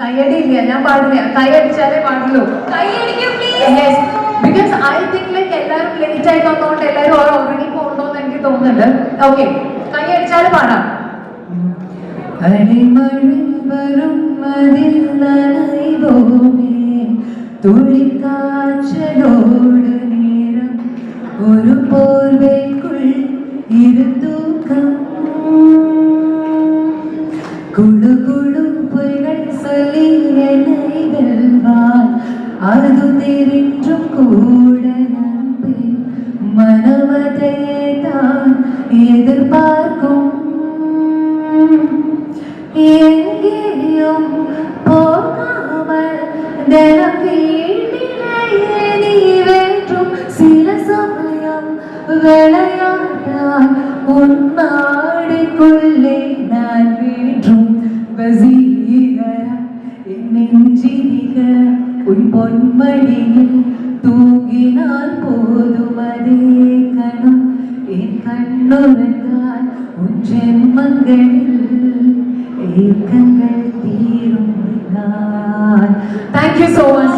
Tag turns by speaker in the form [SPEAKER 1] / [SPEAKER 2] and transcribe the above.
[SPEAKER 1] കൈയടി ഇല്ല, ഞാൻ പാടില്ല. കൈ അടിച്ചാലേ പാടുള്ളൂ. ബിക്കോസ് ഐ തിങ്ക് ലൈക്ക് എല്ലാവരും ലേറ്റ് ആയി വന്നോണ്ട് എല്ലാവരും ഉറങ്ങി പോകണ്ടോന്ന് എനിക്ക് തോന്നുന്നുണ്ട്. ഓക്കെ, കൈ അടിച്ചാൽ പാടാം. അടിമഴ വരും അതിൽ നനൈവോമേ തുളിക്കാച്ചലോട് നേരം ഒരു പോർവയ്ക്കുൾ ഇരുതൂക്കം குழு குழு பொய்கள் சொல்லி என்னை வெல்வான் அது தெரிந்தும் கூட நம்பி மனமதையே தான் எதிர்பார்க்கும் எங்கேயும் போகாமல் தினம் வீட்டிலேயே நீ வேண்டும் சில சமயம் விளையாட்டால் உன்னாடிக்குள்ளே நான் வேண்டும் வசீகரா நெஞ்சினிக உன் பொன்மடியில் தூங்கினால் போதும் அதே கணம் என் கண்ணுறந்தால் உன் ஜென்மங்களில் ஏக்கங்கள் தீரும் நான். Thank you so much.